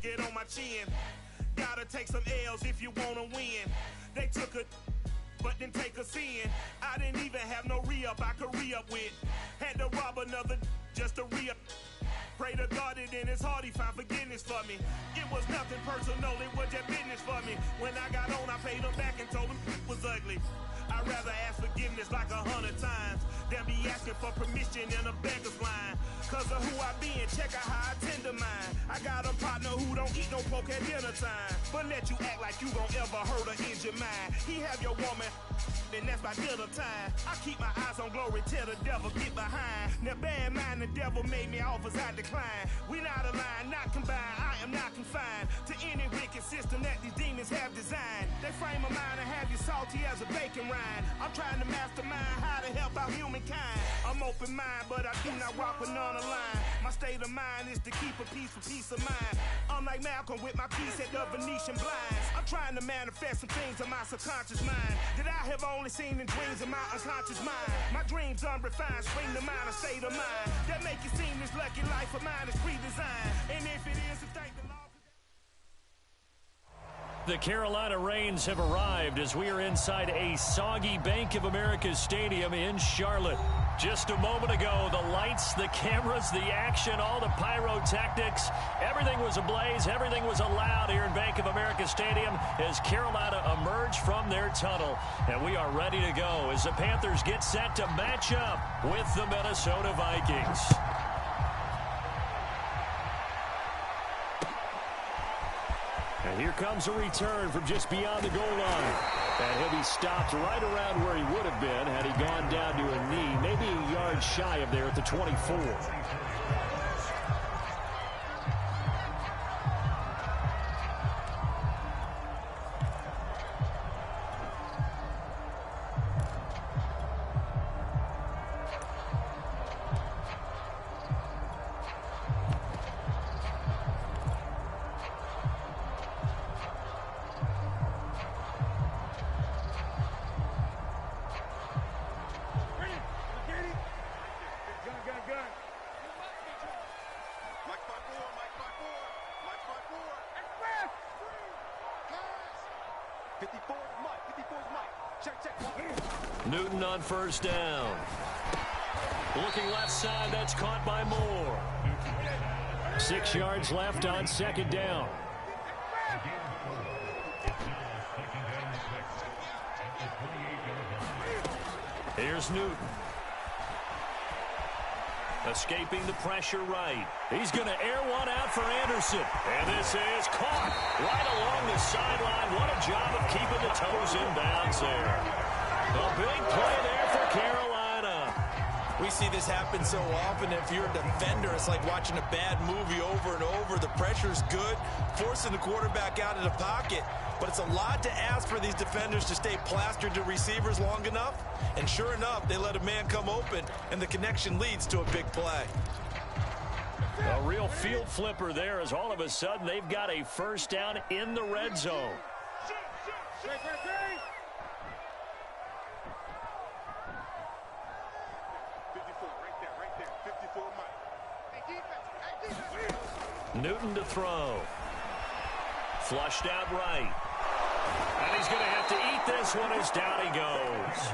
get on my chin. Gotta take some L's if you wanna win. They took a but didn't take us in. I didn't even have no re-up I could re-up with. Had to rob another just to re-up. Pray to God that in his heart he found forgiveness for me. It was nothing personal, it was just business for me. When I got on, I paid him back and told him it was ugly. I'd rather ask forgiveness like 100 times than be asking for permission in a beggar's line. Cause of who I be and check out how I tend to mine. I got a partner who don't eat no pork at dinner time, but let you act like you gon' ever hurt or injure mine. He have your woman, and that's by dinner time. I keep my eyes on glory till the devil get behind. Now bad mind, the devil made me offers I decline. We not aligned, not combined, I am not confined to any wicked system that these demons have designed. They frame a mind and have you salty as a bacon rind. I'm trying to mastermind how to help out humankind. I'm open mind, but I do not rock with none line. My state of mind is to keep a peace for peace of mind. I'm like Malcolm with my piece at the Venetian blinds. I'm trying to manifest some things in my subconscious mind that I have only seen in dreams in my unconscious mind. My dreams unrefined, spring to mind, a state of mind that make it seem this lucky life of mine is pre-designed. And if it is, to thank the Lord. The Carolina Rains have arrived as we are inside a soggy Bank of America Stadium in Charlotte. Just a moment ago, the lights, the cameras, the action, all the pyrotechnics, everything was ablaze, everything was allowed here in Bank of America Stadium as Carolina emerged from their tunnel. And we are ready to go as the Panthers get set to match up with the Minnesota Vikings. And here comes a return from just beyond the goal line. And he'll be stopped right around where he would have been had he gone down to a knee, maybe a yard shy of there at the 24. Newton on first down. Looking left side, that's caught by Moore. 6 yards left on second down. Here's Newton. Escaping the pressure right. He's going to air one out for Anderson. And this is caught right along the sideline. What a job of keeping the toes in bounds there. A big play there for Carolina. We see this happen so often. If you're a defender, it's like watching a bad movie over and over. The pressure's good, forcing the quarterback out of the pocket. But it's a lot to ask for these defenders to stay plastered to receivers long enough. And sure enough, they let a man come open, and the connection leads to a big play. A real field flipper there as all of a sudden they've got a first down in the red zone. Newton to throw. Flushed out right. And he's going to have to eat this one as down he goes.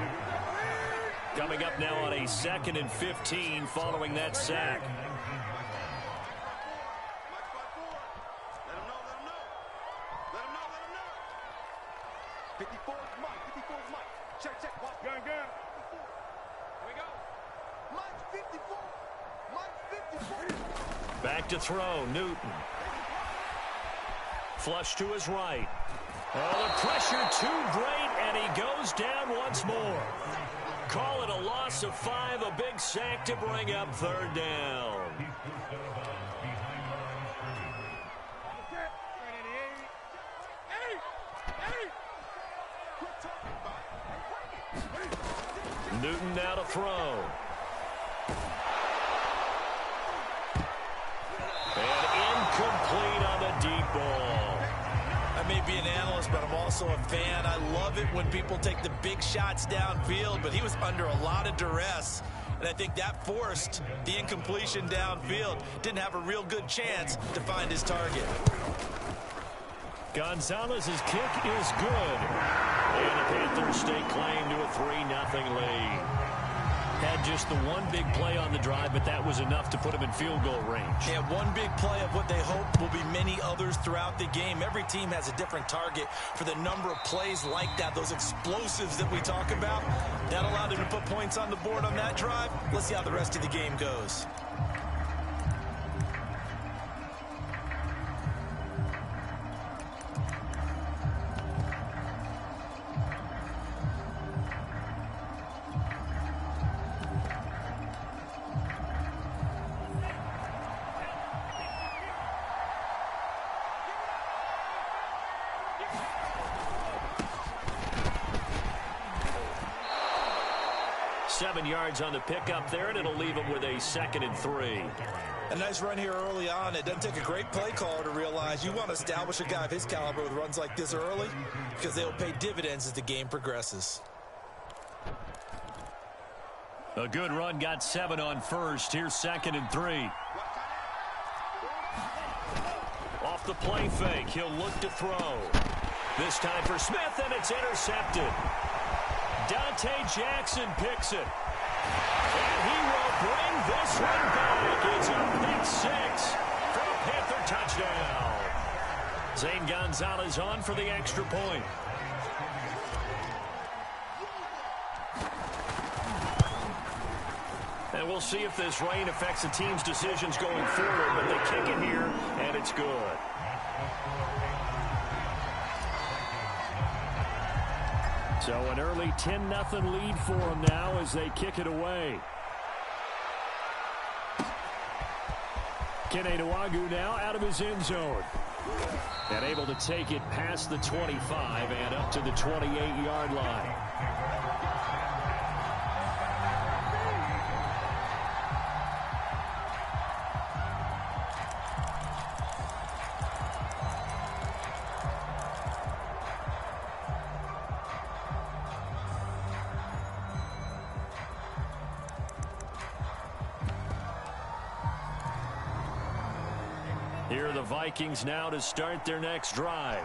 Coming up now on a 2nd and 15 following that sack. Back to throw, Newton. Flush to his right. Oh, the pressure too great, and he goes down once more. Call it a loss of 5, a big sack to bring up third down. Newton now to throw. And incomplete on the deep ball. I may be an analyst, but I'm also a fan. I love it when people take the big shots downfield, but he was under a lot of duress. And I think that forced the incompletion downfield. Didn't have a real good chance to find his target. Gonzalez's kick is good. And the Panthers stake claim to a 3-0 lead. Had just the one big play on the drive, but that was enough to put them in field goal range. Yeah, one big play of what they hope will be many others throughout the game. Every team has a different target for the number of plays like that, those explosives that we talk about. That allowed them to put points on the board on that drive. Let's see how the rest of the game goes. Yards on the pickup there, and it'll leave them with a 2nd and 3. A nice run here early on. It doesn't take a great play caller to realize you want to establish a guy of his caliber with runs like this early because they'll pay dividends as the game progresses. A good run, got 7 on first. Here's 2nd and 3. Off the play fake, he'll look to throw. This time for Smith, and it's intercepted. Dante Jackson picks it. And he will bring this one back. It's a big 6 for a Panther touchdown. Zane Gonzalez on for the extra point. And we'll see if this rain affects the team's decisions going forward, but they kick it here, and it's good. So an early 10-0 lead for them now as they kick it away. Kene Nwangwu now out of his end zone. And able to take it past the 25 and up to the 28-yard line. Here are the Vikings now to start their next drive.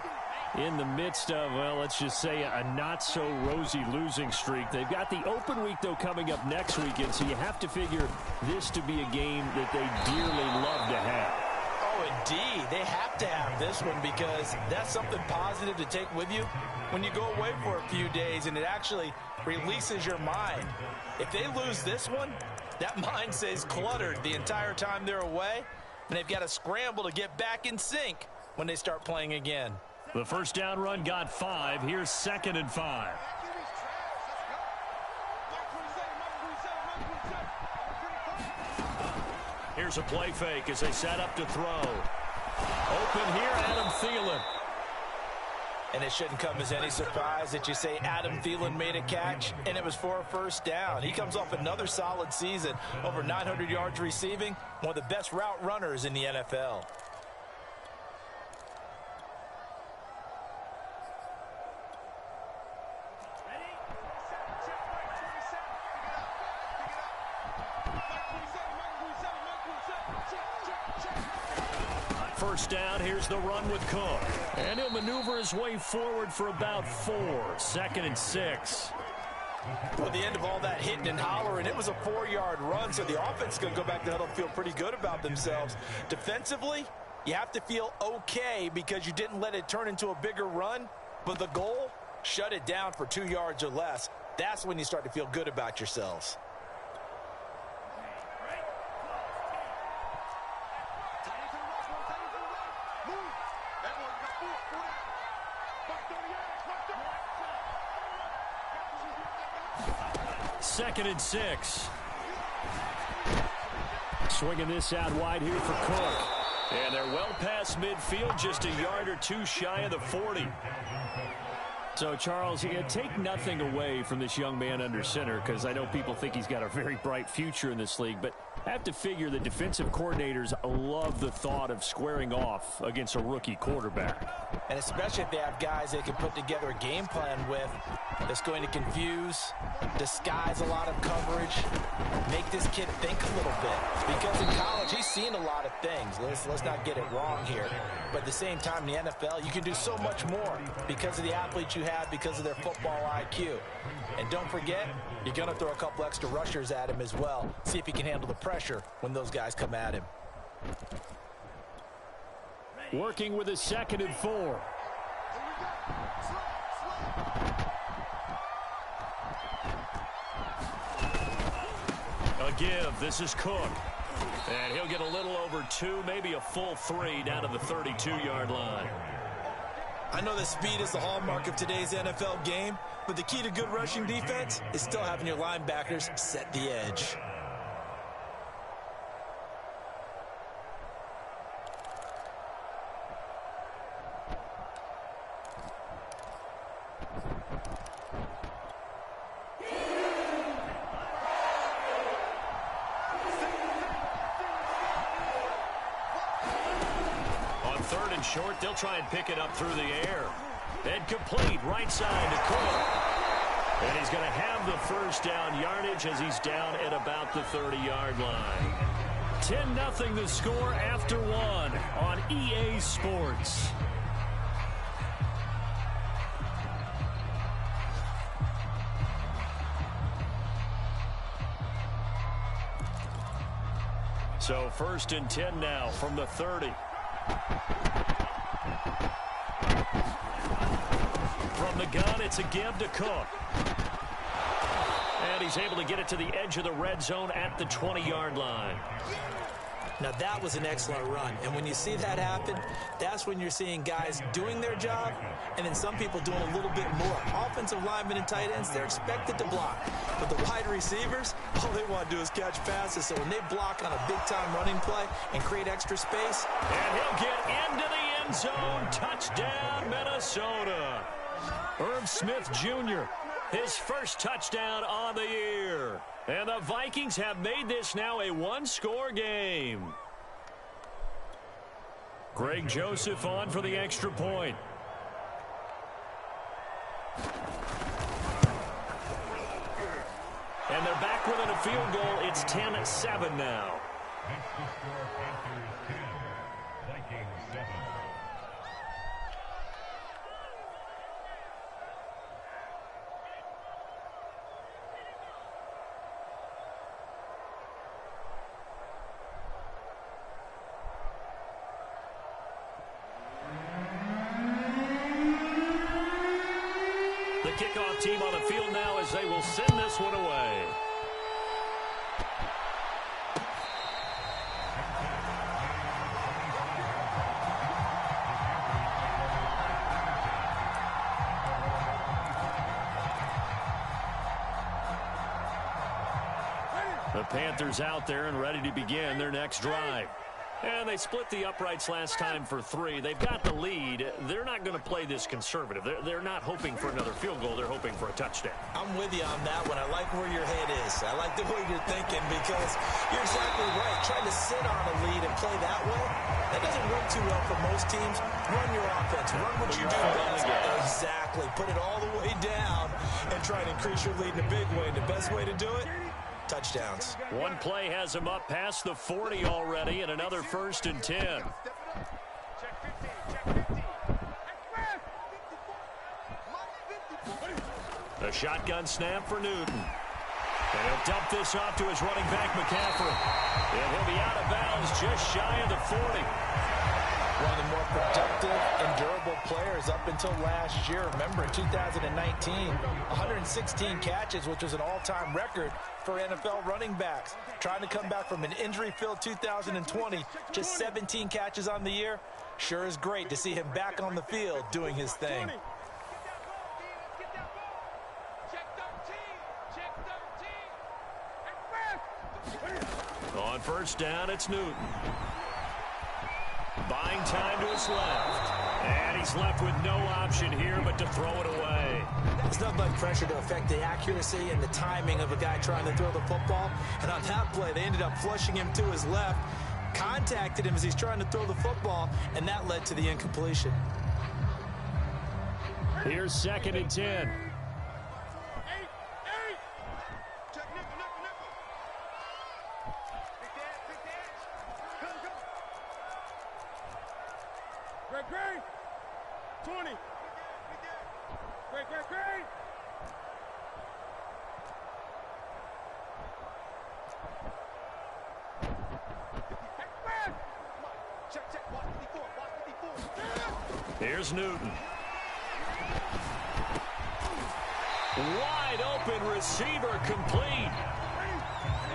In the midst of, well, let's just say a not-so-rosy losing streak. They've got the open week, though, coming up next weekend, so you have to figure this to be a game that they dearly love to have. Oh, indeed. They have to have this one because that's something positive to take with you when you go away for a few days, and it actually releases your mind. If they lose this one, that mind stays cluttered the entire time they're away, and they've got to scramble to get back in sync when they start playing again. The first down run got 5. Here's 2nd and 5. Here's a play fake as they set up to throw. Open here, Adam Thielen. And it shouldn't come as any surprise that you say Adam Thielen made a catch, and it was for a first down. He comes off another solid season, over 900 yards receiving, one of the best route runners in the NFL. First down, here's the run with Cook. And he'll maneuver his way forward for about 4. 2nd and 6. Well, the end of all that hitting and hollering, it was a 4-yard run, so the offense is going to go back to huddle and feel pretty good about themselves. Defensively, you have to feel okay because you didn't let it turn into a bigger run, but the goal, shut it down for 2 yards or less. That's when you start to feel good about yourselves. Second and 6. Swinging this out wide here for Cook. And they're well past midfield, just a yard or two shy of the 40. So, Charles, take nothing away from this young man under center, because I know people think he's got a very bright future in this league, but I have to figure the defensive coordinators love the thought of squaring off against a rookie quarterback. And especially if they have guys they can put together a game plan with that's going to confuse, disguise a lot of coverage, make this kid think a little bit. Because in college, he's seen a lot of things. Let's not get it wrong here. But at the same time, in the NFL, you can do so much more because of the athletes you have, because of their football IQ. And don't forget, you're going to throw a couple extra rushers at him as well. See if he can handle the pressure when those guys come at him. Working with a 2nd and 4. A give. This is Cook. And he'll get a little over 2, maybe a full 3 down to the 32-yard line. I know that speed is the hallmark of today's NFL game, but the key to good rushing defense is still having your linebackers set the edge. Short, they'll try and pick it up through the air. And complete, right side to Cook. And he's going to have the first down yardage as he's down at about the 30-yard line. 10-0 the score after 1 on EA Sports. So 1st and 10 now from the 30. From the gun, it's a give to Cook. And he's able to get it to the edge of the red zone at the 20-yard line. Now, that was an excellent run. And when you see that happen, that's when you're seeing guys doing their job and then some people doing a little bit more. Offensive linemen and tight ends, they're expected to block. But the wide receivers, all they want to do is catch passes. So when they block on a big-time running play and create extra space. And he'll get into the end zone. Touchdown, Minnesota. Irv Smith Jr., his first touchdown on the year. And the Vikings have made this now a one-score game. Greg Joseph on for the extra point. And they're back within a field goal. It's 10-7 now. Kickoff team on the field now as they will send this one away. The Panthers out there and ready to begin their next drive. And they split the uprights last time for 3. They've got the lead. They're not going to play this conservative. They're not hoping for another field goal. They're hoping for a touchdown. I'm with you on that one. I like where your head is. I like the way you're thinking because you're exactly right. Trying to sit on a lead and play that way, that doesn't work too well for most teams. Run your offense. Run what you do best. Exactly. Put it all the way down and try to increase your lead in a big way. And the best way to do it, touchdowns. One play has him up past the 40 already, and another 1st and 10. A shotgun snap for Newton. And he'll dump this off to his running back, McCaffrey. And he'll be out of bounds just shy of the 40. One of the more productive and durable players up until last year. Remember, in 2019, 116 catches, which was an all-time record for NFL running backs. Trying to come back from an injury-filled 2020, just 17 catches on the year. Sure is great to see him back on the field doing his thing. On 1st down, it's Newton. Buying time to his left. And he's left with no option here but to throw it away. There's nothing but pressure to affect the accuracy and the timing of a guy trying to throw the football. And on that play, they ended up flushing him to his left, contacted him as he's trying to throw the football, and that led to the incompletion. Here's 2nd and 10. Great. 20. Great. Check. Watch 54. Here's Newton. Wide open receiver complete.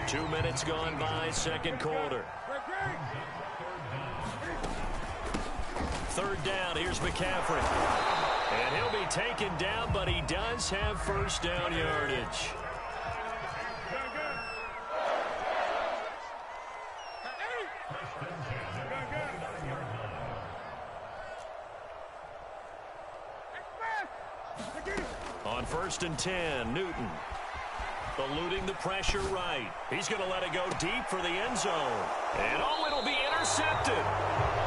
2 minutes gone by, second quarter. Third down, here's McCaffrey. And he'll be taken down, but he does have first down yardage. On 1st and 10, Newton. Eluding the pressure right. He's going to let it go deep for the end zone. And it'll be intercepted.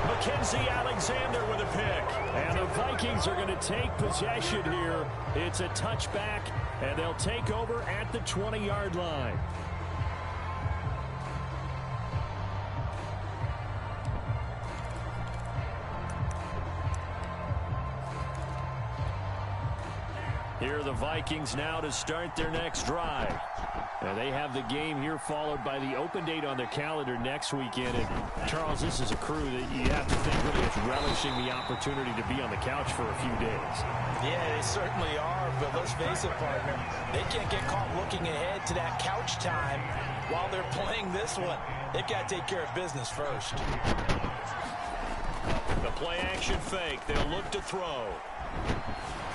Mackenzie Alexander with a pick. And the Vikings are going to take possession here. It's a touchback, and they'll take over at the 20-yard line. Here are the Vikings now to start their next drive. Now they have the game here followed by the open date on their calendar next weekend. And Charles, this is a crew that you have to think really is relishing the opportunity to be on the couch for a few days. Yeah, they certainly are, but let's face it, partner. They can't get caught looking ahead to that couch time while they're playing this one. They've got to take care of business first. The play action fake. They'll look to throw.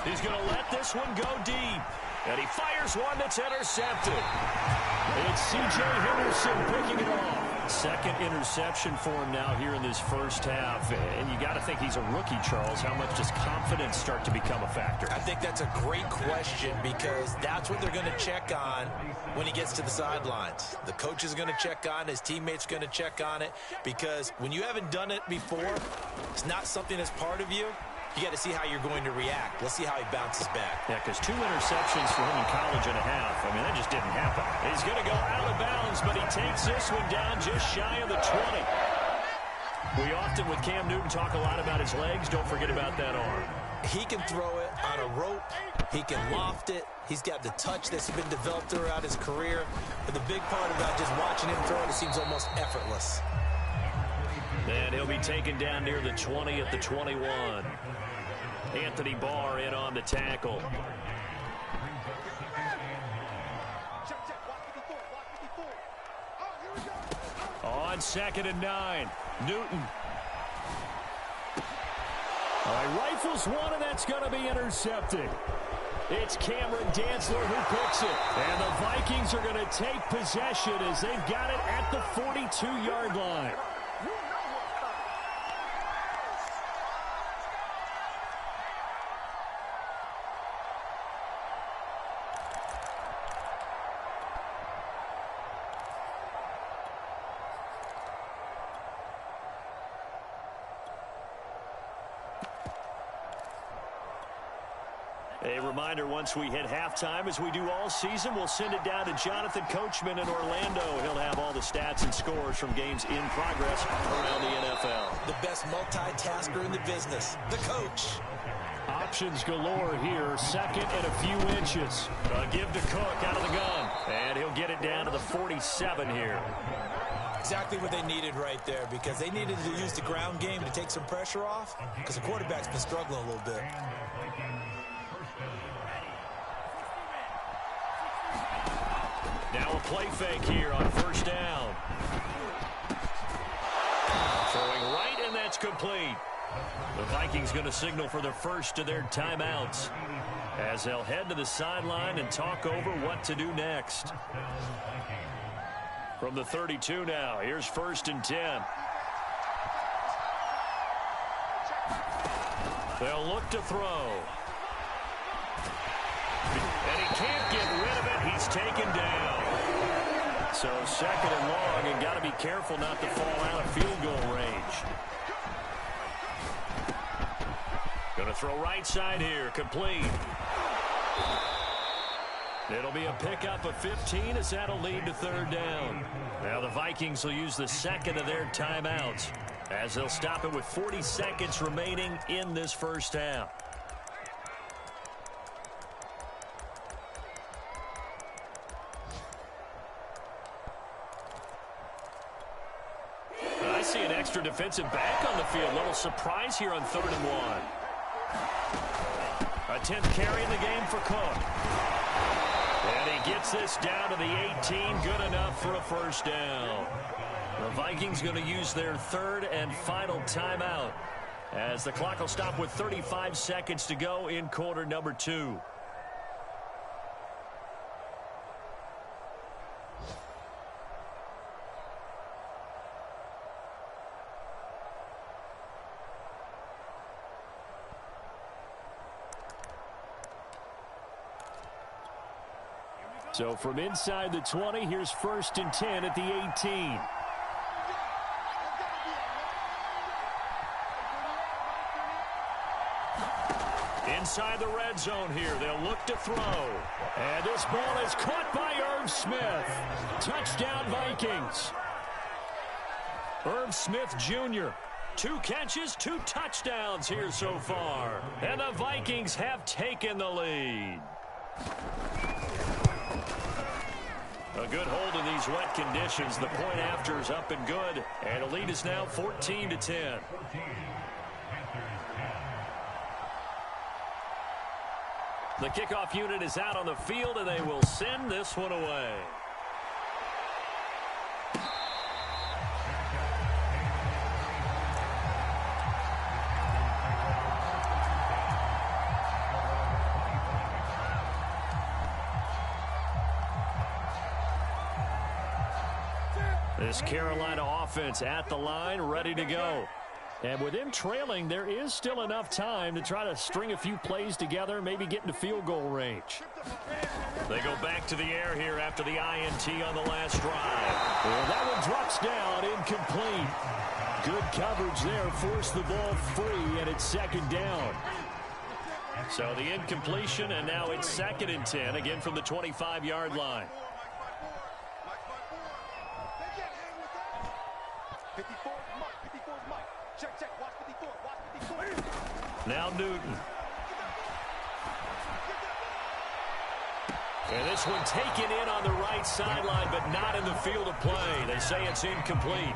He's going to let this one go deep. And he fires one that's intercepted. It's C.J. Henderson picking it off. Second interception for him now here in this first half. And you got to think he's a rookie, Charles. How much does confidence start to become a factor? I think that's a great question because that's what they're going to check on when he gets to the sidelines. The coach is going to check on it. His teammates are going to check on it because when you haven't done it before, it's not something that's part of you. You got to see how you're going to react. Let's see how he bounces back. Yeah, because 2 interceptions for him in college and a half. I mean, that just didn't happen. He's going to go out of bounds, but he takes this one down just shy of the 20. We often, with Cam Newton, talk a lot about his legs. Don't forget about that arm. He can throw it on a rope. He can loft it. He's got the touch that's been developed throughout his career. But the big part about just watching him throw it seems almost effortless. And he'll be taken down near the 20 at the 21. Anthony Barr in on the tackle. On 2nd and 9, Newton. All right, rifles one, and that's going to be intercepted. It's Cameron Dantzler who picks it. And the Vikings are going to take possession as they've got it at the 42-yard line. A reminder, once we hit halftime, as we do all season, we'll send it down to Jonathan Coachman in Orlando. He'll have all the stats and scores from games in progress around the NFL. The best multitasker in the business, the coach. Options galore here, second and a few inches. Give to Cook out of the gun, and he'll get it down to the 47 here. Exactly what they needed right there because they needed to use the ground game to take some pressure off because the quarterback's been struggling a little bit. Now a play fake here on first down. Throwing right, and that's complete. The Vikings going to signal for the first of their timeouts as they'll head to the sideline and talk over what to do next. From the 32 now, here's 1st and 10. They'll look to throw. And he can't get rid of it. He's taken down. So 2nd and long, and got to be careful not to fall out of field goal range. Going to throw right side here, complete. It'll be a pickup of 15 as that'll lead to 3rd down. Now the Vikings will use the 2nd of their timeouts as they'll stop it with 40 seconds remaining in this first half. I see an extra defensive back on the field. Little surprise here on 3rd and 1. A 10th carry in the game for Cook. And he gets this down to the 18. Good enough for a first down. The Vikings going to use their 3rd and final timeout as the clock will stop with 35 seconds to go in quarter number 2. So from inside the 20, here's 1st and 10 at the 18. Inside the red zone here, they'll look to throw. And this ball is caught by Irv Smith. Touchdown Vikings. Irv Smith Jr. 2 catches, 2 touchdowns here so far. And the Vikings have taken the lead. A good hold in these wet conditions. The point after is up and good. And the lead is now 14-10. The kickoff unit is out on the field, and they will send this one away. This Carolina offense at the line, ready to go. And with them trailing, there is still enough time to try to string a few plays together, maybe get into field goal range. They go back to the air here after the INT on the last drive. Well, that one drops down, incomplete. Good coverage there, forced the ball free, and it's 2nd down. So the incompletion, and now it's 2nd and 10, again from the 25-yard line. 54, Mike. 54 is Mike. Check. Watch 54. Watch 54. Now Newton. And this one taken in on the right sideline, but not in the field of play. They say it's incomplete.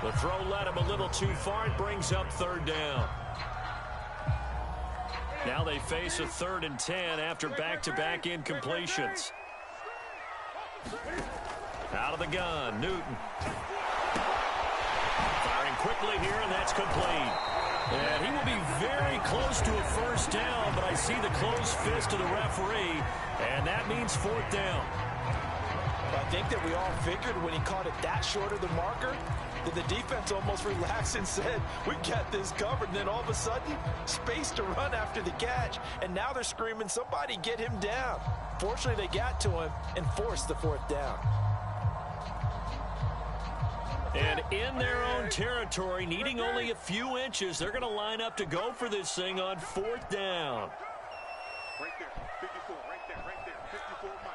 The throw led him a little too far. It brings up 3rd down. Now they face a 3rd and 10 after back-to-back incompletions. Out of the gun, Newton. Firing quickly here, and that's complete. And he will be very close to a first down, but I see the closed fist of the referee, and that means 4th down. I think that we all figured when he caught it that short of the marker that the defense almost relaxed and said, we got this covered. And then all of a sudden, space to run after the catch. And now they're screaming, somebody get him down. Fortunately, they got to him and forced the 4th down. And in their own territory, needing only a few inches, they're going to line up to go for this thing on 4th down. Right there, 54, right there, 54, Mike.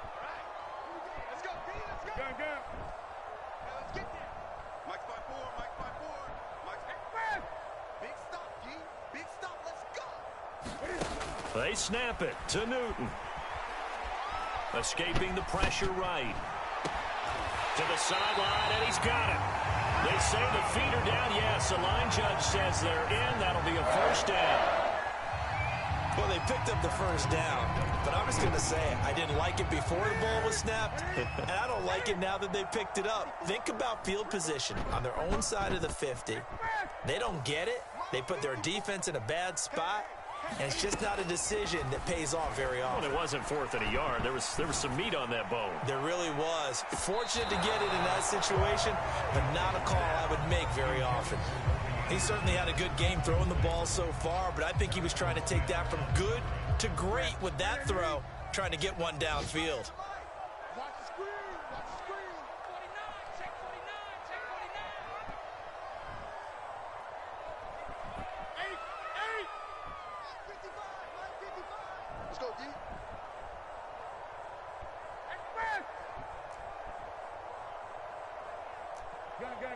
All right, let's go, B, let's go. Go. Now let's get there. Mike's by 4, Mike's by 4. Mike's by 5. Big stop, G. Big stop, let's go. They snap it to Newton. Escaping the pressure right. To the sideline, and he's got it. They say the feet are down. Yes, the line judge says they're in. That'll be a first down. Well, they picked up the first down, but I'm just going to say I didn't like it before the ball was snapped, and I don't like it now that they picked it up. Think about field position on their own side of the 50. They don't get it. They put their defense in a bad spot, and it's just not a decision that pays off very often. Well, it wasn't 4th and a yard. There was some meat on that bone. There really was. Fortunate to get it in that situation, but not a call I would make very often. He certainly had a good game throwing the ball so far, but I think he was trying to take that from good to great with that throw, trying to get one downfield. Watch the screen. Watch the screen. 49. Check 49. Check 49. 8. 55. 55. Let's go, D.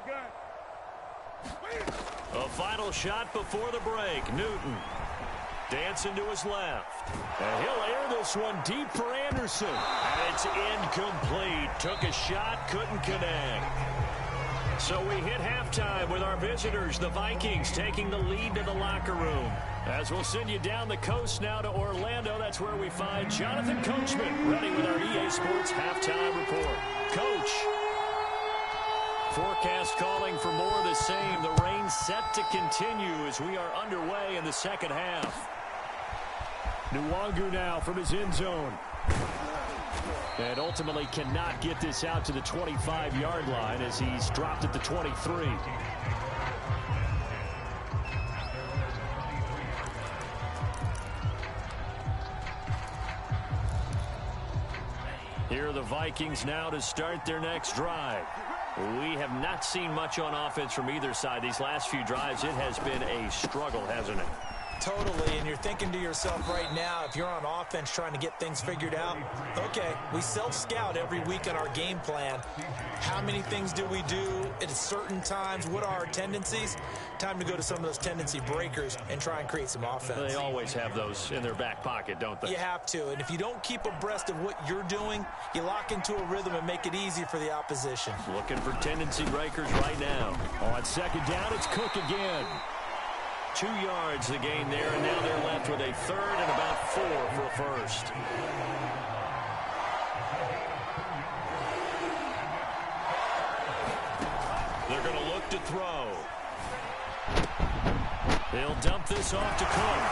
Gun. A final shot before the break. Newton dancing to his left. And he'll air this one deep for Anderson. And it's incomplete. Took a shot, couldn't connect. So we hit halftime with our visitors, the Vikings, taking the lead to the locker room. As we'll send you down the coast now to Orlando, that's where we find Jonathan Coachman, ready with our EA Sports halftime report. Coach. Forecast calling for more of the same. The rain set to continue as we are underway in the second half. Nwangu now from his end zone. And ultimately cannot get this out to the 25-yard line as he's dropped at the 23. Here are the Vikings now to start their next drive. We have not seen much on offense from either side. These last few drives, it has been a struggle, hasn't it? Totally, and you're thinking to yourself right now, if you're on offense trying to get things figured out, okay, we self-scout every week on our game plan. How many things do we do at certain times? What are our tendencies? Time to go to some of those tendency breakers and try and create some offense. They always have those in their back pocket, don't they? You have to, and if you don't keep abreast of what you're doing, you lock into a rhythm and make it easy for the opposition. Looking for tendency breakers right now. On second down, it's Cook again. 2 yards the gain there, and now they're left with a third and about 4 for a first. They're going to look to throw. He'll dump this off to Cook.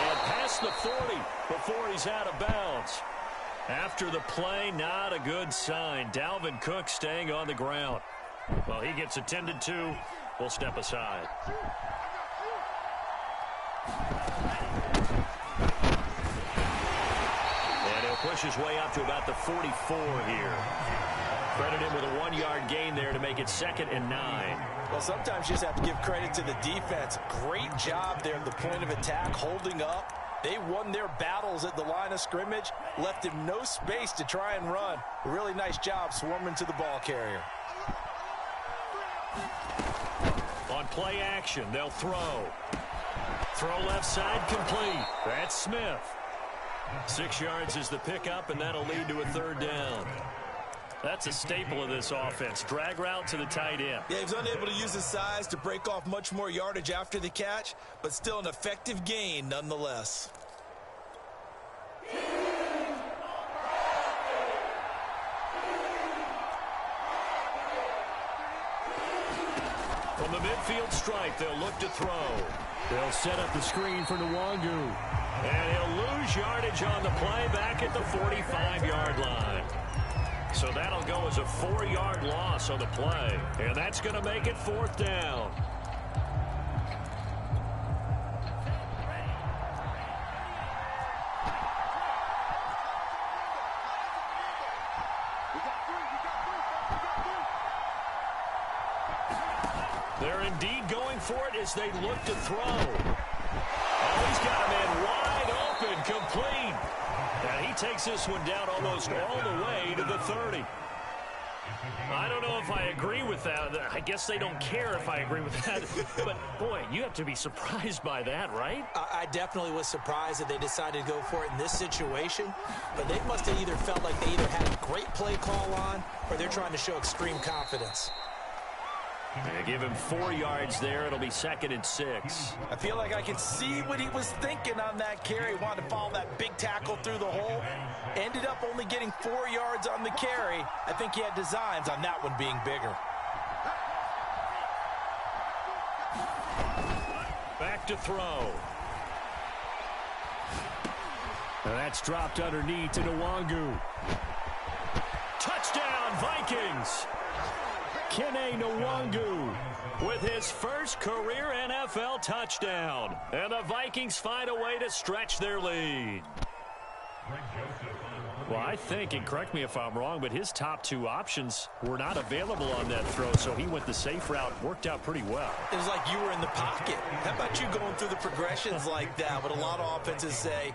And past the 40 before he's out of bounds. After the play, not a good sign. Dalvin Cook staying on the ground. Well, he gets attended to. We'll step aside. And he'll push his way up to about the 44 here. Credit him with a 1-yard gain there to make it 2nd and 9. Well, sometimes you just have to give credit to the defense. Great job there at the point of attack, holding up. They won their battles at the line of scrimmage, left him no space to try and run. A really nice job swarming to the ball carrier. On play action, they'll throw. Throw left side complete. That's Smith. 6 yards is the pickup, and that'll lead to a 3rd down. That's a staple of this offense. Drag route to the tight end. Yeah, he was unable to use his size to break off much more yardage after the catch, but still an effective gain nonetheless. From the midfield stripe, they'll look to throw. They'll set up the screen for Nwangu. And he'll lose yardage on the play back at the 45-yard line. So that'll go as a 4-yard loss on the play. And that's going to make it 4th down. They're indeed going for it as they look to throw. Oh, he's got a man wide open, complete. And he takes this one down almost all the way to the 30. I don't know if I agree with that. I guess they don't care if I agree with that. But, boy, you have to be surprised by that, right? I definitely was surprised that they decided to go for it in this situation. But they must have either felt like they either had a great play call on or they're trying to show extreme confidence. They give him 4 yards there. It'll be 2nd and 6. I feel like I can see what he was thinking on that carry. He wanted to follow that big tackle through the hole. Ended up only getting 4 yards on the carry. I think he had designs on that one being bigger. Back to throw. And that's dropped underneath to Nwangu. Touchdown, Vikings! Kene Nwangu with his first career NFL touchdown. And the Vikings find a way to stretch their lead. Well, I think, and correct me if I'm wrong, but his top two options were not available on that throw, so he went the safe route. Worked out pretty well. It was like you were in the pocket. How about you going through the progressions like that? But a lot of offenses say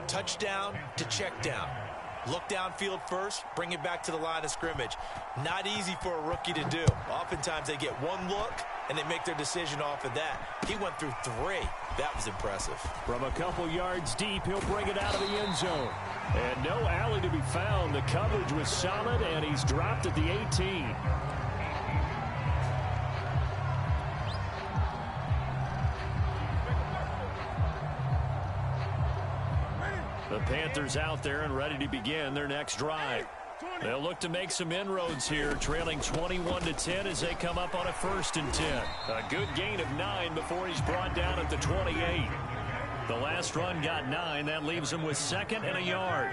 touchdown to check down. Look downfield first, bring it back to the line of scrimmage. Not easy for a rookie to do. Oftentimes they get one look, and they make their decision off of that. He went through three. That was impressive. From a couple yards deep, he'll bring it out of the end zone. And no alley to be found. The coverage was solid, and he's dropped at the 18. The Panthers out there and ready to begin their next drive. They'll look to make some inroads here, trailing 21-10 as they come up on a 1st and 10. A good gain of 9 before he's brought down at the 28. The last run got 9. That leaves him with 2nd and a yard.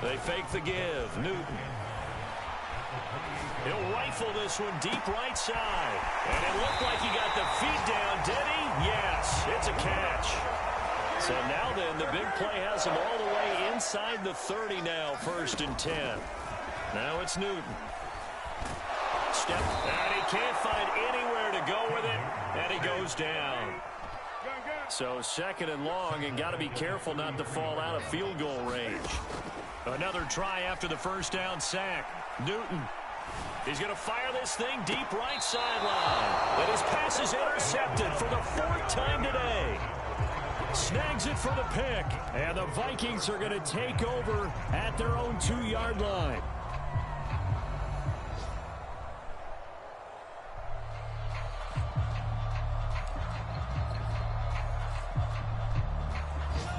They fake the give. Newton. He'll rifle this one deep right side. And it looked like he got the feet down, did he? Yes, it's a catch. So now then, the big play has him all the way inside the 30 now, 1st and 10. Now it's Newton. Step, and he can't find anywhere to go with it, and he goes down. So 2nd and long, and got to be careful not to fall out of field goal range. Another try after the 1st down sack. Newton. He's going to fire this thing deep right sideline. And his pass is intercepted for the 4th time today. Snags it for the pick, and the Vikings are going to take over at their own 2-yard line.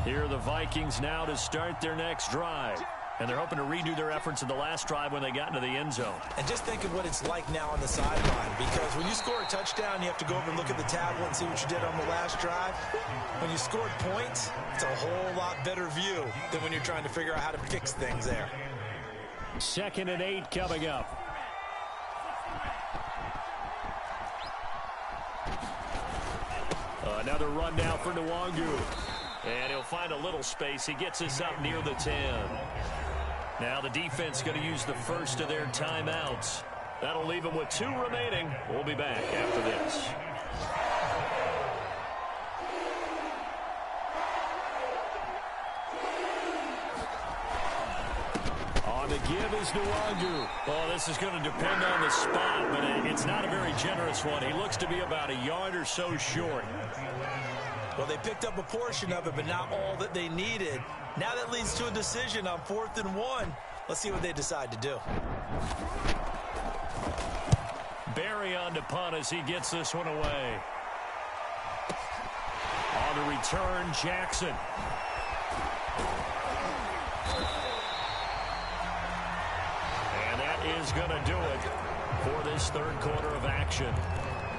Here are the Vikings now to start their next drive. And they're hoping to redo their efforts in the last drive when they got into the end zone. And just think of what it's like now on the sideline, because when you score a touchdown, you have to go over and look at the tablet and see what you did on the last drive. When you scored points, it's a whole lot better view than when you're trying to figure out how to fix things there. 2nd and 8 coming up. Another run now for Nwangu. And he'll find a little space. He gets us up near the 10. Now the defense going to use the first of their timeouts. That'll leave them with 2 remaining. We'll be back after this. On the give is Nwangu. Oh, this is going to depend on the spot, but it's not a very generous one. He looks to be about a yard or so short. Well, they picked up a portion of it, but not all that they needed. Now that leads to a decision on 4th and 1. Let's see what they decide to do. Barry on to punt as he gets this one away. On the return, Jackson. And that is going to do it for this 3rd quarter of action.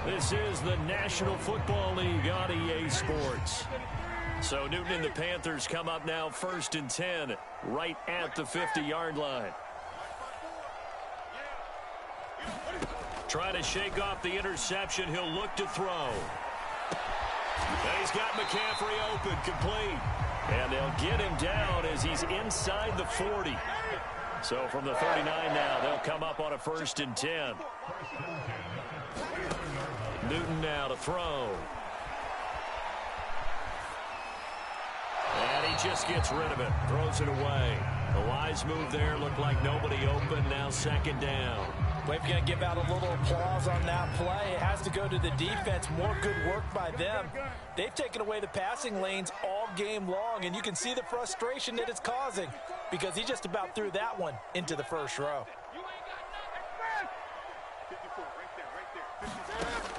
This is the National Football League on EA Sports. So Newton and the Panthers come up now 1st and 10, right at the 50-yard line. Trying to shake off the interception. He'll look to throw. And he's got McCaffrey open, complete. And they'll get him down as he's inside the 40. So from the 39 now, they'll come up on a 1st and 10. Newton now to throw. And he just gets rid of it. Throws it away. The wise move there. Looked like nobody open. Now 2nd down. Well, if you're going to give out a little applause on that play, it has to go to the defense. More good work by them. They've taken away the passing lanes all game long, and you can see the frustration that it's causing because he just about threw that one into the 1st row.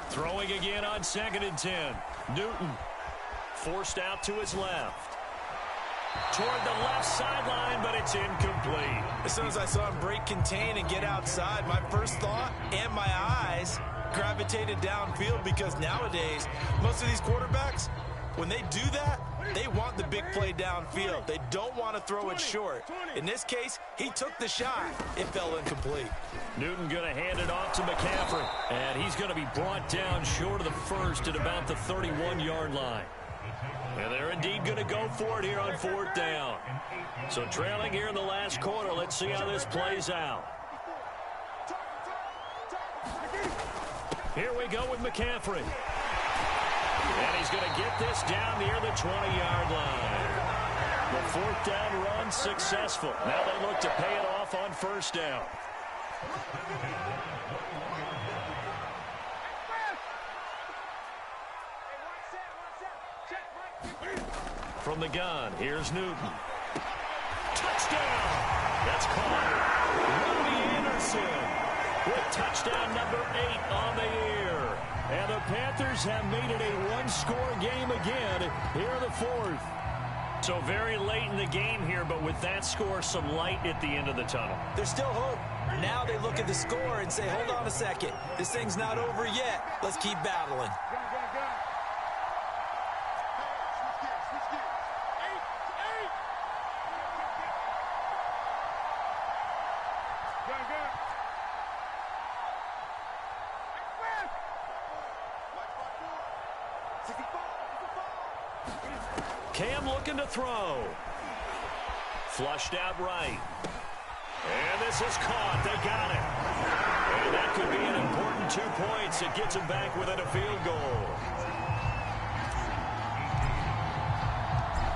Throwing again on 2nd and 10. Newton forced out to his left. Toward the left sideline, but it's incomplete. As soon as I saw him break contain and get outside, my first thought and my eyes gravitated downfield because nowadays, most of these quarterbacks, When they do that, they want the big play downfield. They don't want to throw it short. In this case, he took the shot. It fell incomplete. Newton going to hand it off to McCaffrey. And he's going to be brought down short of the first at about the 31-yard line. And they're indeed going to go for it here on 4th down. So trailing here in the last quarter. Let's see how this plays out. Here we go with McCaffrey. And he's going to get this down near the 20-yard line. The 4th down run successful. Now they look to pay it off on 1st down. From the gun, here's Newton. Touchdown! That's caught. Robbie Anderson with touchdown number 8 on the year. And the Panthers have made it a one-score game again here in the 4th. So very late in the game here, but with that score, some light at the end of the tunnel. There's still hope. Now they look at the score and say, hold on a second. This thing's not over yet. Let's keep battling. Cam looking to throw. Flushed out right. And this is caught. They got it. And that could be an important 2 points. It gets them back within a field goal.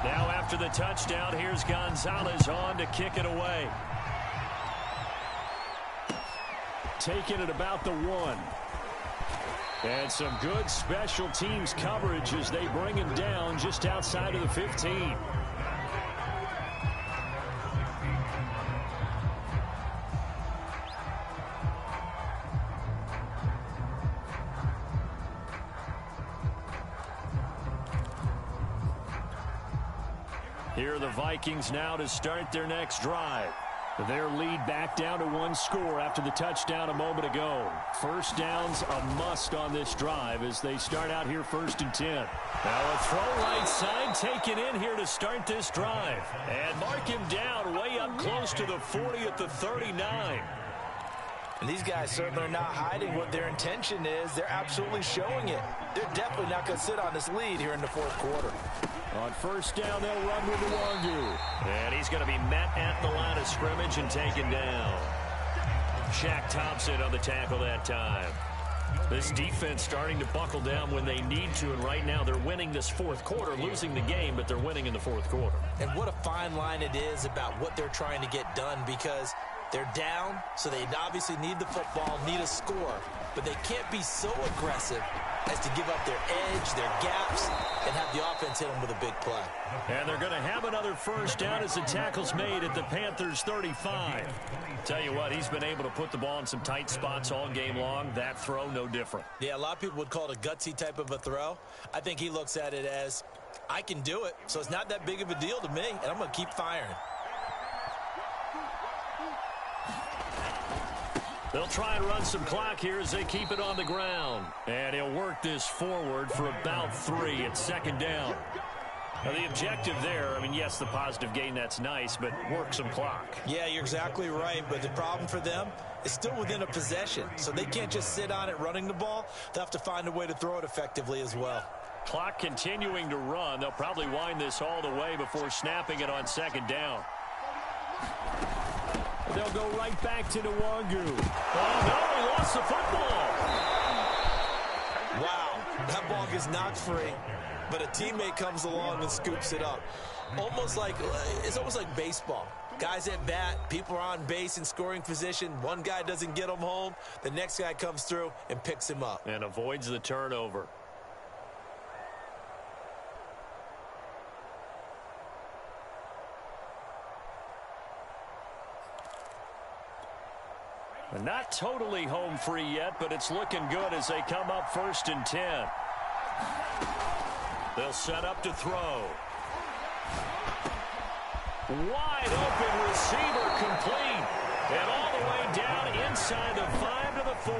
Now after the touchdown, here's Gonzalez on to kick it away. Taking it about the 1. And some good special teams coverage as they bring him down just outside of the 15. Here are the Vikings now to start their next drive. Their lead back down to 1 score after the touchdown a moment ago. 1st down's a must on this drive as they start out here 1st and 10. Now a throw right side taken in here to start this drive. And mark him down way up close to the 40 at the 39. And these guys certainly are not hiding what their intention is. They're absolutely showing it. They're definitely not going to sit on this lead here in the 4th quarter. On 1st down, they'll run with Nwangu. And he's going to be met at the line of scrimmage and taken down. Shaq Thompson on the tackle that time. This defense starting to buckle down when they need to, and right now they're winning this 4th quarter, losing the game, but they're winning in the 4th quarter. And what a fine line it is about what they're trying to get done, because they're down, so they obviously need the football, need a score, but they can't be so aggressive as to give up their edge, their gaps, and have the offense hit them with a big play. And they're going to have another 1st down as the tackle's made at the Panthers' 35. Tell you what, he's been able to put the ball in some tight spots all game long. That throw, no different. Yeah, a lot of people would call it a gutsy type of a throw. I think he looks at it as, I can do it, so it's not that big of a deal to me, and I'm going to keep firing. They'll try and run some clock here as they keep it on the ground. And he'll work this forward for about 3 at 2nd down. Now, the objective there, I mean, yes, the positive gain, that's nice, but work some clock. Yeah, you're exactly right, but the problem for them is still within a possession, so they can't just sit on it running the ball. They'll have to find a way to throw it effectively as well. Clock continuing to run. They'll probably wind this all the way before snapping it on 2nd down. They'll go right back to Nwangu. Oh, no, he lost the football. Wow, that ball gets knocked free, but a teammate comes along and scoops it up. It's almost like baseball. Guys at bat, people are on base in scoring position. One guy doesn't get him home. The next guy comes through and picks him up. And avoids the turnover. Not totally home free yet, but it's looking good as they come up 1st and 10. They'll set up to throw. Wide open receiver complete. And all the way down inside the 5 to the 4.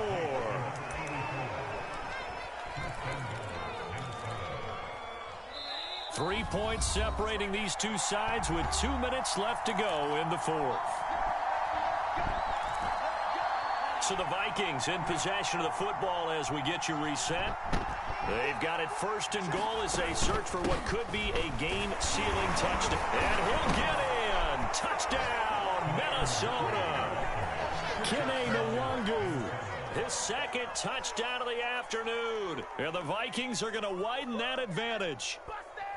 3 points separating these two sides with 2 minutes left to go in the fourth. So the Vikings in possession of the football as we get you reset. They've got it first and goal as they search for what could be a game-sealing touchdown. And he'll get in. Touchdown, Minnesota. Kene Nwangu, his second touchdown of the afternoon. And the Vikings are going to widen that advantage.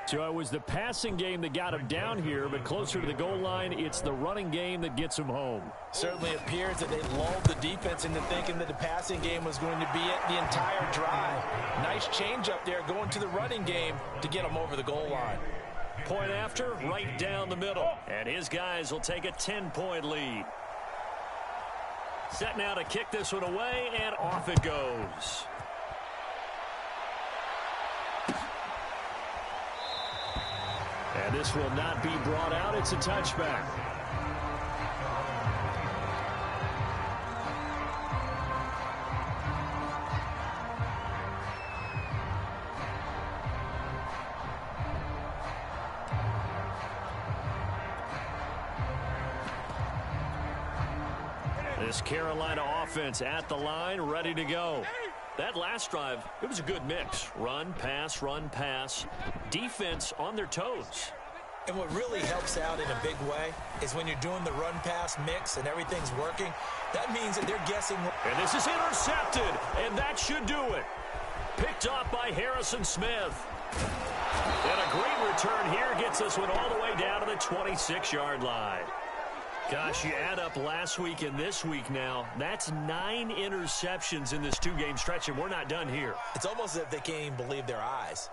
So it was the passing game that got him down here, but closer to the goal line, it's the running game that gets him home. Certainly appears that they lulled the defense into thinking that the passing game was going to be it the entire drive. Nice change up there going to the running game to get him over the goal line. Point after, right down the middle. And his guys will take a 10-point lead. Set now to kick this one away, and off it goes. And this will not be brought out. It's a touchback. This Carolina offense at the line, ready to go. That last drive, it was a good mix. Run, pass. Defense on their toes. And what really helps out in a big way is when you're doing the run-pass mix and everything's working, that means that they're guessing. And this is intercepted, and that should do it. Picked off by Harrison Smith. And a great return here gets this one all the way down to the 26-yard line. Gosh, you add up last week and this week now, that's 9 interceptions in this two-game stretch, and we're not done here. It's almost as if they can't even believe their eyes.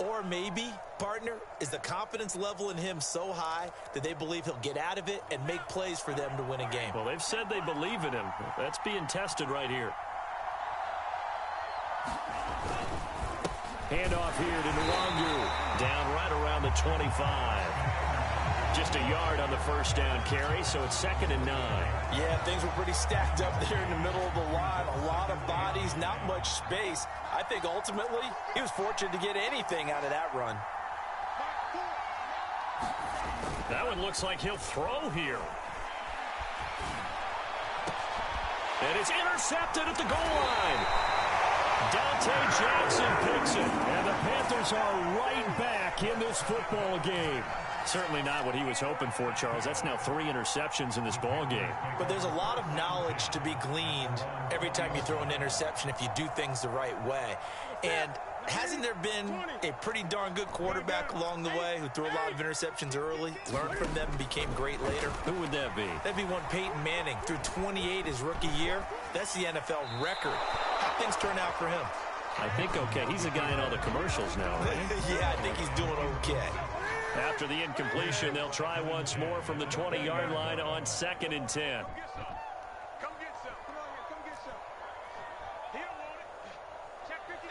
Or maybe, partner, is the confidence level in him so high that they believe he'll get out of it and make plays for them to win a game. Well, they've said they believe in him. That's being tested right here. Handoff here to Nwangu. Down right around the 25. Just a yard on the first down carry, so it's 2nd and 9. Yeah, things were pretty stacked up there in the middle of the line. A lot of bodies, not much space. I think ultimately he was fortunate to get anything out of that run. That one looks like he'll throw here. And it's intercepted at the goal line. Dante Jackson picks it. And the Panthers are right back in this football game. Certainly not what he was hoping for, Charles. That's now 3 interceptions in this ball game. But there's a lot of knowledge to be gleaned every time you throw an interception if you do things the right way. And hasn't there been a pretty darn good quarterback along the way who threw a lot of interceptions early, learned from them, and became great later? Who would that be? That'd be one Peyton Manning. Threw 28 his rookie year. That's the NFL record. How'd things turn out for him? I think okay. He's a guy in all the commercials now, right? Yeah, I think he's doing okay. After the incompletion, they'll try once more from the 20-yard line on 2nd and 10. Come get some. Come on here. Come get some. He don't want it. Check 58.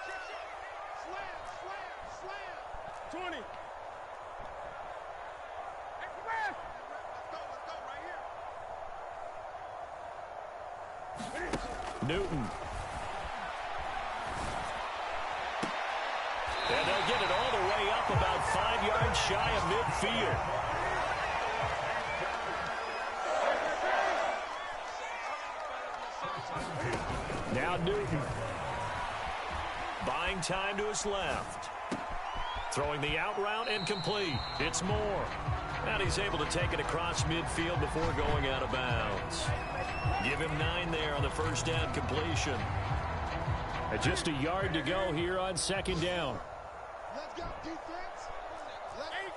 Check. Slam. 20. Hey, come on. Let's go right here. Newton. And they'll get it all the way up about 5 yards shy of midfield. Now Newton. Buying time to his left. Throwing the out route and complete. It's Moore. And he's able to take it across midfield before going out of bounds. Give him 9 there on the first down completion. And just a yard to go here on 2nd down. Let's go, defense. Eight.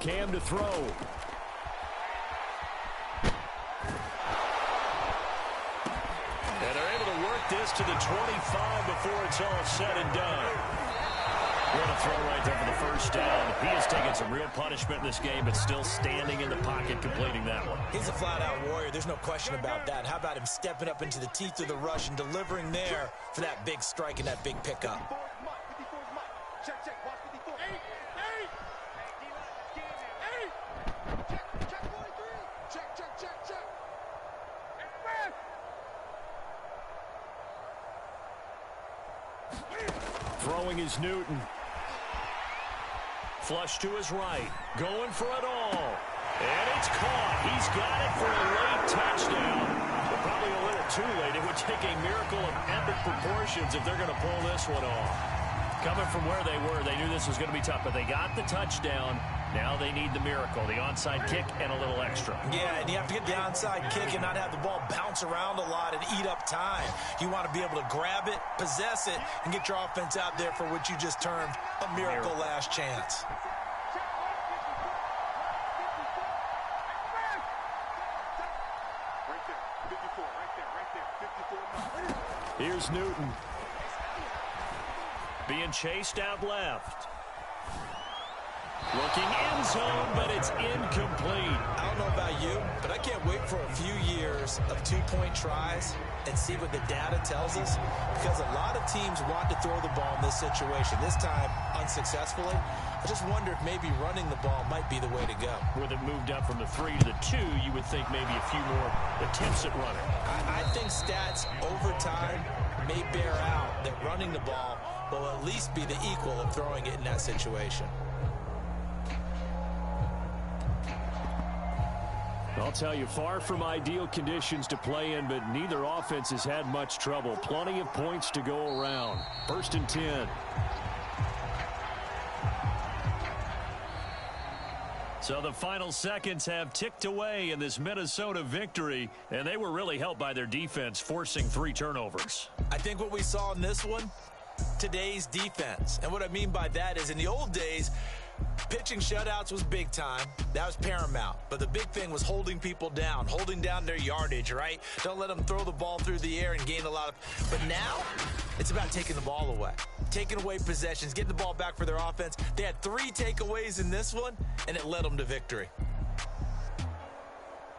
Cam to throw. And they're able to work this to the 25 before it's all said and done. What a throw right there for the first down. He has taken some real punishment in this game, but still standing in the pocket completing that one. He's a flat-out warrior. There's no question about that. How about him stepping up into the teeth of the rush and delivering there for that big strike and that big pickup? 54's Mike. Check. Watch 54. Eight. Check 43. Check. Throwing is Newton. Flush to his right. Going for it all. And it's caught. He's got it for a late touchdown. But probably a little too late. It would take a miracle of epic proportions if they're going to pull this one off. Coming from where they were, they knew this was going to be tough. But they got the touchdown. Now they need the miracle, the onside kick and a little extra. Yeah, and you have to get the onside kick and not have the ball bounce around a lot and eat up time. You want to be able to grab it, possess it, and get your offense out there for what you just termed a miracle last chance. Here's Newton. Being chased out left. Looking end zone, but it's incomplete. I don't know about you, but I can't wait for a few years of two-point tries and see what the data tells us, because a lot of teams want to throw the ball in this situation, this time unsuccessfully. I just wonder if maybe running the ball might be the way to go. With it moved up from the 3 to the 2, you would think maybe a few more attempts at running. I think stats over time may bear out that running the ball will at least be the equal of throwing it in that situation. I'll tell you, far from ideal conditions to play in, but neither offense has had much trouble. Plenty of points to go around. 1st and 10. So the final seconds have ticked away in this Minnesota victory, and they were really helped by their defense, forcing 3 turnovers. I think what we saw in this one, today's defense. And what I mean by that is in the old days, pitching shutouts was big time. That was paramount. But the big thing was holding people down, holding down their yardage, right? Don't let them throw the ball through the air and gain a lot of... But now, it's about taking the ball away. Taking away possessions, getting the ball back for their offense. They had 3 takeaways in this one, and it led them to victory.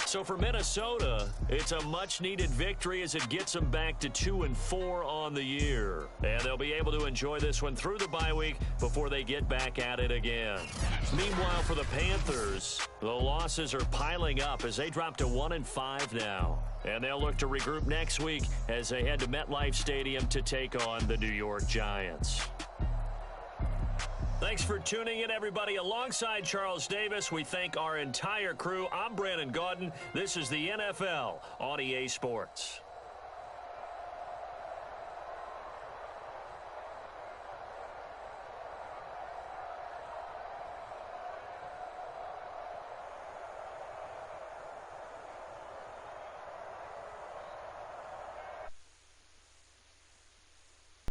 So for Minnesota, it's a much-needed victory as it gets them back to 2-4 on the year. And they'll be able to enjoy this one through the bye week before they get back at it again. Meanwhile, for the Panthers, the losses are piling up as they drop to 1-5 now. And they'll look to regroup next week as they head to MetLife Stadium to take on the New York Giants. Thanks for tuning in, everybody. Alongside Charles Davis, we thank our entire crew. I'm Brandon Gaudin. This is the NFL on EA Sports.